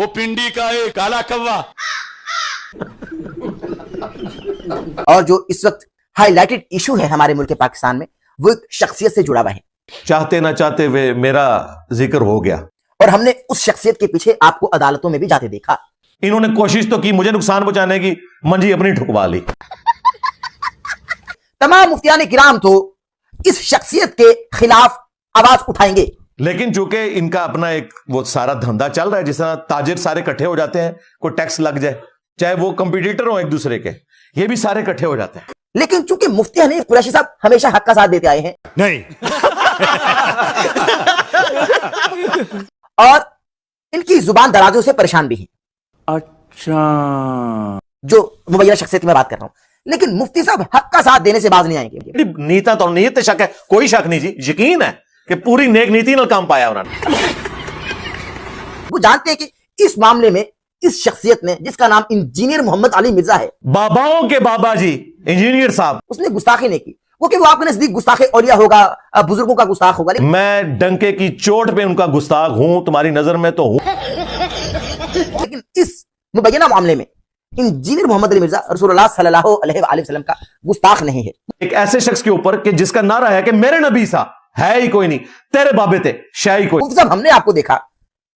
वो पिंडी का है काला कौवा। और जो इस वक्त हाईलाइटेड इशू है हमारे मुल्क पाकिस्तान में, वो एक शख्सियत से जुड़ा हुआ है। चाहते ना चाहते हुए मेरा जिक्र हो गया और हमने उस शख्सियत के पीछे आपको अदालतों में भी जाते देखा। इन्होंने कोशिश तो की मुझे नुकसान पहुंचाने की, मंजी अपनी ठुकवा ली। तमाम मुफ्तियान किराम तो इस शख्सियत के खिलाफ आवाज उठाएंगे, लेकिन चूंकि इनका अपना एक वो सारा धंधा चल रहा है, जिस तरह ताजिर सारे इकट्ठे हो जाते हैं, कोई टैक्स लग जाए, चाहे वो कंपटीटर हो एक दूसरे के, ये भी सारे इकट्ठे हो जाते हैं। लेकिन चूंकि मुफ्ती हनीफ कुरैशी साहब हमेशा हक का साथ देते आए हैं नहीं और इनकी जुबान दराजों से परेशान भी है। अच्छा, जो मुबैना शख्सियत की मैं बात कर रहा हूं, लेकिन मुफ्ती साहब हक का साथ देने से बाज नहीं आएंगे। नीता तो नीयत शक है, कोई शक नहीं जी, यकीन है कि पूरी नेक नीति नाल काम पाया उन्होंने। वो जानते हैं कि इस मामले में इस शख्सियत ने, जिसका नाम इंजीनियर मोहम्मद अली मिर्जा है, बाबाओं के बाबा जी इंजीनियर साहब, उसने गुस्ताखी नहीं की। वो कि वो आपके नजदीक गुस्ताखे औलिया होगा, बुजुर्गों का गुस्ताख होगा, मैं डंके की चोट पे उनका गुस्ताख हूं, तुम्हारी नजर में तो हूं। लेकिन इस मुबैना मामले में इंजीनियर मोहम्मद अली मिर्जा रसूलुल्लाह सल्लल्लाहु अलैहि वसल्लम का गुस्ताख नहीं है। एक ऐसे शख्स के ऊपर कि जिसका नारा है कि मेरे नबी सा है ही कोई नहीं, तेरे बाबे थे शाह ही कोई। मुफ्ती साहब, हमने आपको देखा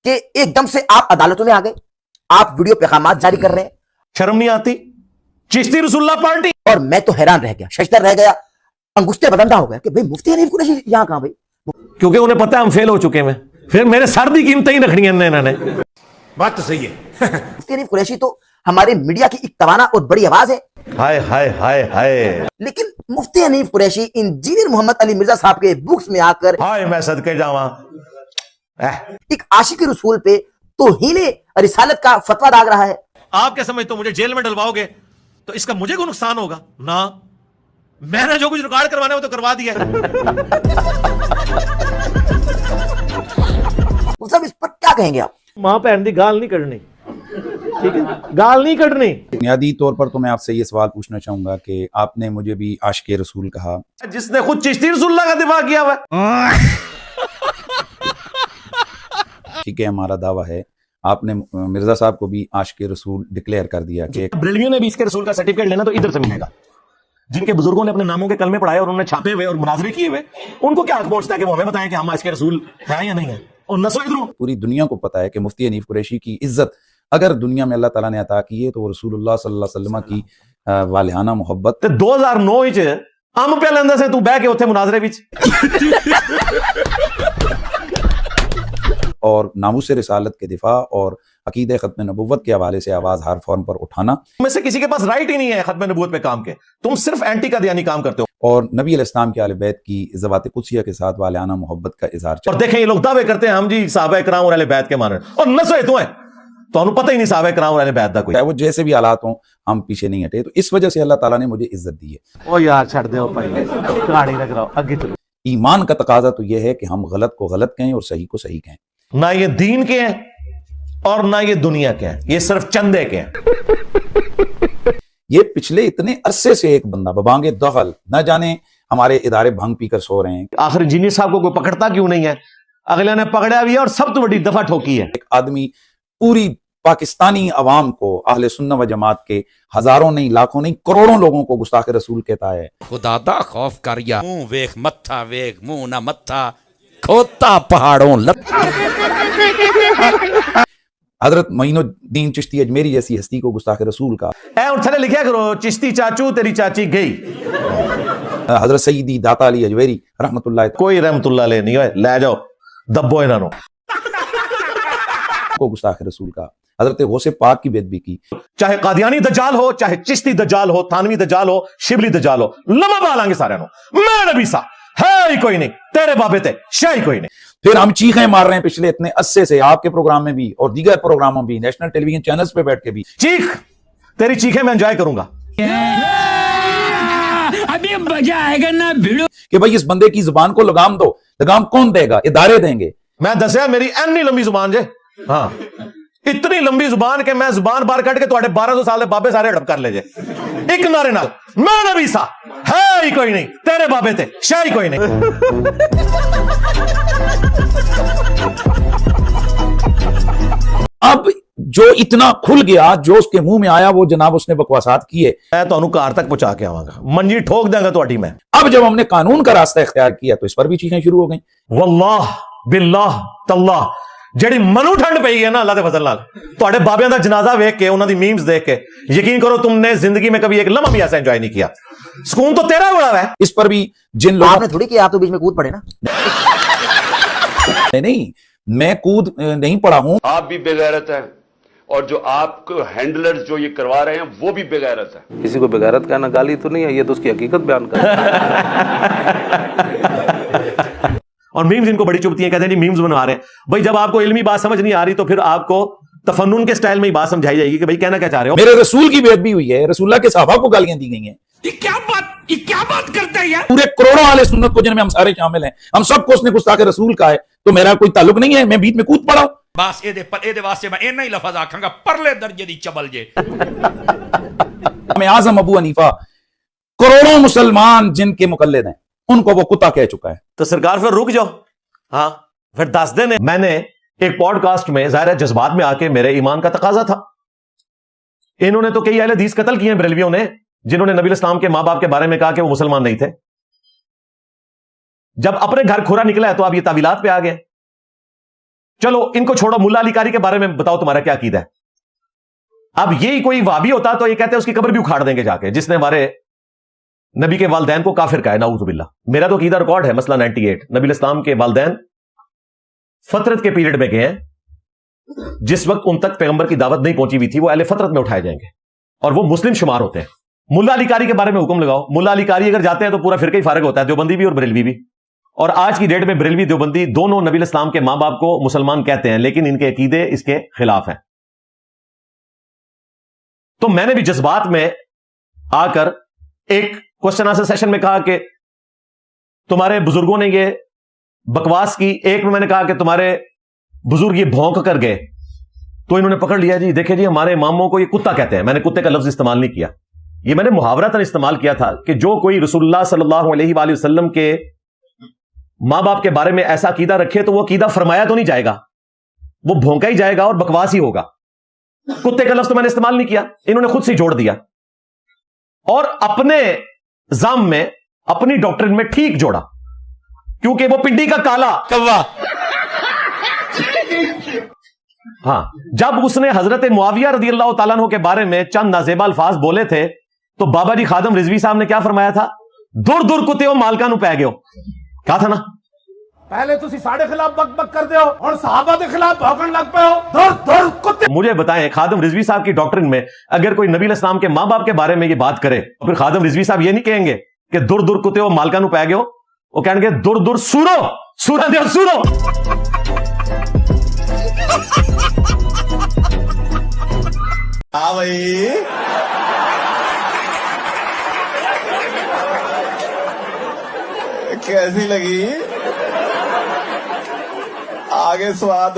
कि एकदम से आप अदालतों में आ गए, आप वीडियो पैगामात जारी कर रहे हैं। शर्म नहीं आती? चिश्ती रसूलुल्लाह पार्टी। और मैं तो हैरान रह गया, शशतर रह गया, अंगुष्ठे बदंडा हो गया कि भाई मुफ्ती हनीफ कुरैशी यहां कहां भाई? क्योंकि उन्हें पता है हम फेल हो चुके हैं, फिर मेरे सर दी कीमतें ही रखनी है इन्होंने। बात तो सही है। मुफ्ती हनीफ कुरैशी तो हमारे मीडिया की एक तवाना और बड़ी आवाज है। हाय हाय हाय हाय, लेकिन मुफ्ती हनीफ कुरैशी इंजीनियर मोहम्मद अली मिर्जा साहब के बुक्स में आकर हाय मैं सदके जावा एक आशिक रसूल पे तौहीन रिसालत का फतवा दाग रहा है। आप क्या समझते हो मुझे जेल में डलवाओगे तो इसका मुझे को नुकसान होगा ना? मैंने जो कुछ रिकॉर्ड करवाना है वो तो करवा दिया है। सब इस पर क्या कहेंगे आप? मां भैन दी गाल नहीं करनी, ठीक है, गाल नहीं करनी। बुनियादी तौर पर तो मैं आपसे ये सवाल पूछना चाहूंगा कि आपने मुझे भी आशिक रसूल कहा, जिसने खुद चिश्ती रसूलुल्लाह का दिफा किया हुआ है। ठीक है, हमारा दावा है। आपने मिर्जा साहब को भी आशिक रसूल डिक्लेयर कर दिया कि बरेलवियों ने भी इसके रसूल का सर्टिफिकेट लेना तो इधर से मिलेगा। जिनके बुजुर्गों ने अपने नामों के कलमे पढ़ाए और उन्होंने छापे हुए और मुनाजरे किए हुए, उनको क्या हक पहुंचता है कि वो हमें बताएं कि हम आशिक रसूल हैं या नहीं है? और नसो इधरों पूरी दुनिया को पता है कि मुफ्ती हनीफ कुरैशी की इज्जत अगर दुनिया में अल्लाह ताला ने अता की है तो वो रसूलुल्लाह सल्लल्लाहु अलैहि वसल्लम की वालिहाना मोहब्बत। 2009 च हम पे लेंदा से तू बह के उत्थे मुनाजरे विच और नामूस रिसालत के दिफा और अकीदे खत्म नबुव्वत के हवाले से आवाज हर फॉर्म पर उठाना। में से किसी के पास राइट ही नहीं है खत्म नबूवत पे काम के, तुम सिर्फ एंटी का दियानी काम करते हो। और नबी अलैहिस्सलाम के आले बैत की ज़वात कुदसिया के साथ वालिहाना मोहब्बत का इजहार। और देखें ये लोग दावे करते हैं हम जी सहाबा इकराम और अहले बैत के मानने, और नसो तू है तो पता ही नहीं सहाबा इकराम और अहले बैत दा कोई। वो जैसे भी हालात हों हम पीछे नहीं हटे, तो इस वजह से अल्लाह ताला ने मुझे इज्जत दी है। ओ यार छड़ दो भाई, कहानी रख रहा हूं, आगे चलो। ईमान का तकाजा तो यह है कि हम गलत को गलत कहें और सही को सही कहें। ना ये दीन के हैं और ना ये दुनिया के हैं, ये सिर्फ चंदे के हैं। ये पिछले इतने अरसे से एक बंदा बबांगे दखल, न जाने हमारे इदारे भांग पीकर सो रहे हैं। आखिर इंजीनियर साहब को कोई पकड़ता क्यों नहीं है? अगले ने पकड़ा भी है और सब तो बड़ी दफा ठोकी है। एक आदमी पूरी पाकिस्तानी अवाम को, अहले सुन्ना व जमात के हजारों नहीं, लाखों नहीं, करोड़ों लोगों को गुस्ताख रसूल कहता है। खुदा दा खौफ कर या मुंह वेख मत्था वेख मुंह ना मत्था खोता पहाड़ों हजरत मोइनुद्दीन चिश्ती अजमेरी जैसी हस्ती को गुस्ताख रसूल का। और थले लिखा करो चिश्ती चाचू तेरी चाची गई। हजरत सईदी दाता अली अजमेरी रहमतुल्लाह कोई रहमतुल्लाह ले नहीं है, ले जाओ दब्बो इन्हों को गुस्ताख रसूल का। हजरत गौसे पाक की बेदबी की। चाहे कादियानी दज्जाल हो, चाहे चिश्ती दज्जाल हो, थानवी दज्जाल हो, शिबली दज्जाल हो, लमा बालांगे सारे नो। मैं नबी सा है ही कोई नहीं, तेरे बाबे थे शाह ही कोई नहीं। फिर हम चीखें मार रहे हैं पिछले इतने अरसे से, आपके प्रोग्राम में भी और दीगर प्रोग्रामों में भी, नेशनल टेलीविजन चैनल्स पे बैठ के भी। चीख, तेरी चीखें मैं एंजॉय करूंगा। अभी मजा आएगा ना भिड़ो कि भाई इस बंदे की जुबान को लगाम दो। लगाम कौन देगा? इदारे देंगे। मैं दसिया मेरी एनी लंबी जुबान जे, हाँ इतनी लंबी जुबान के मैं जुबान बार कट के तुम्हारे 1200 साल के बाबे सारे हड़प कर ले जे एक नारे नाल। मैं नबी सा है ही कोई नहीं, तेरे बाबे थे शाह ही कोई नहीं। अब जो इतना खुल गया, जो उसके मुंह में आया वो जनाब उसने बकवासात किए। मैं ਤੁਹਾਨੂੰ ਘਰ ਤੱਕ ਪਹੁੰਚਾ ਕੇ ਆਵਾਂਗਾ, ਮੰਜੀ ਠੋਕ ਦਾਂਗਾ ਤੁਹਾਡੀ मैं। अब जब हमने कानून का रास्ता इख्तियार किया तो इस पर भी चीजें शुरू हो गई। वल्लाह बिल्लाह तल्लाह ਜਿਹੜੀ ਮਨੂ ਠੰਡ ਪਈ ਹੈ ਨਾ ਅੱਲਾਹ ਦੇ ਫਜ਼ਲ ਨਾਲ, ਤੁਹਾਡੇ ਬਾਬਿਆਂ ਦਾ ਜਨਾਜ਼ਾ ਵੇਖ ਕੇ, ਉਹਨਾਂ ਦੀ ਮੀਮਸ ਦੇਖ ਕੇ, ਯਕੀਨ ਕਰੋ तुमने जिंदगी में कभी एक लम्हा भी ऐसा एंजॉय नहीं किया। सुकून तो तेरा बड़ा है। इस पर भी जिन लोगों आपने थोड़ी किया, आप तो बीच में कूद पड़े ना। नहीं, मैं कूद नहीं पड़ा हूं। आप भी बेगैरत हैं और जो आपको हैंडलर्स जो ये करवा रहे हैं वो भी बेगैरत है। किसी को बेगैरत कहना गाली तो नहीं है, ये तो उसकी हकीकत बयान कर। और मीम्स इनको बड़ी चुभती हैं, कहते हैं जी मीम्स बना रहे हैं। भाई जब आपको इल्मी बात समझ नहीं आ रही तो फिर आपको तफन्नुन के स्टाइल में ही बात समझाई जाएगी कि भाई कहना क्या चाह रहे हो। मेरे रसूल की बेअदबी हुई है, रसूलुल्लाह के सहाबा को गालियां दी गई हैं। ये क्या बात करता है यार। पूरे करोड़ों वाले सुन्नत को जिनमें हम सारे शामिल हैं, हम सबको उसने गुस्ताखे रसूल का है, तो मेरा कोई ताल्लुक नहीं है, मैं बीच में कूद पड़ा हूं। बस ਇਹਦੇ ਵਾਸਤੇ ਮੈਂ ਇੰਨਾ ਹੀ ਲਫ਼ਜ਼ ਆਖਾਂਗਾ, ਪਰਲੇ ਦਰਜੇ ਦੀ ਚਬਲ ਜੇ। मैं आजम अबू हनीफा करोड़ों मुसलमान जिनके मुकल्लिद हैं उनको वो कुत्ता कह चुका है। तो सरकार फिर रुक जाओ। हाँ, फिर 10 दिन मैंने एक पॉडकास्ट में ज़ाहिर है जज्बात में आके मेरे ईमान का तकाजा था। इन्होंने तो कई अहले हदीस कत्ल किए हैं बरेलवियों ने, जिन्होंने नबी इस्लाम के मां बाप के बारे में कहा कि वो मुसलमान नहीं थे। जब अपने घर खुरा निकला है तो अब ये तावीलात पे आ गए। चलो इनको छोड़ो, मुल्ला अली कारी के बारे में बताओ तुम्हारा क्या अकीदा है। अब यही कोई वाबी होता तो ये कहते हैं उसकी कब्र भी उखाड़ देंगे जाके, जिसने हमारे नबी के वालदैन को काफिर कहा है, नाऊजुबिल्लाह। मेरा तो अकीदा रिकॉर्ड है, मसला 98 नबी इस्लाम के वालदैन फतरत के पीरियड में गए हैं, जिस वक्त उन तक पैगंबर की दावत नहीं पहुंची हुई थी, वो अहले फतरत में उठाए जाएंगे और वो मुस्लिम शुमार होते हैं। मुल्ला अली कारी के बारे में हुक्म लगाओ, मुल्ला अली कारी अगर जाते हैं तो पूरा फिरका ही फारग होता है, देवबंदी भी और बरेलवी भी। और आज की डेट में बरेलवी देवबंदी दोनों नबी इस्लाम के मां बाप को मुसलमान कहते हैं, लेकिन इनके अकीदे इसके खिलाफ हैं। तो मैंने भी जज्बात में आकर एक क्वेश्चन आंसर सेशन में कहा कि तुम्हारे बुजुर्गों ने ये बकवास की। एक में मैंने कहा कि तुम्हारे बुजुर्ग ये भौंक कर गए, तो इन्होंने पकड़ लिया जी देखे जी हमारे इमामों को ये कुत्ता कहते हैं। मैंने कुत्ते का लफ्ज इस्तेमाल नहीं किया, ये मैंने मुहावरतन इस्तेमाल किया था कि जो कोई रसूलुल्लाह सल्लल्लाहु अलैहि वसल्लम के मां बाप के बारे में ऐसा अकीदा रखे तो वो अकीदा फरमाया तो नहीं जाएगा, वो भौंका ही जाएगा और बकवास ही होगा। कुत्ते का लफ्ज तो मैंने इस्तेमाल नहीं किया, इन्होंने खुद से जोड़ दिया और अपने जाम में अपनी डॉक्ट्रिन में ठीक जोड़ा, क्योंकि वो पिंडी का काला कव्वा। हाँ, जब उसने हजरत मुआविया रदी अल्लाह तआला अन्हु के बारे में चंद नाजेबा अल्फाज बोले थे तो बाबा जी खादम रिजवी साहब ने क्या फरमाया था? दूर दूर कुत्ते हो मालका नु पै गयो। कहा था ना, पहले तुसी साडे खिलाफ बक बक कर दे हो और सहाबा के खिलाफ भौंकण लग पे हो। दूर दूर कुत्ते। मुझे बताएं, खादम रिजवी साहब की डॉक्ट्रिन में अगर कोई नबी इस्लाम के मां बाप के बारे में ये बात करे तो फिर खादम रिजवी साहब ये नहीं कहेंगे कि दूर दूर कुत्ते हो मालका नु पै गयो, वो कहेंगे दूर दूर सूरो सूरा दे सूरो। हाँ भाई, कैसी लगी? आगे स्वाद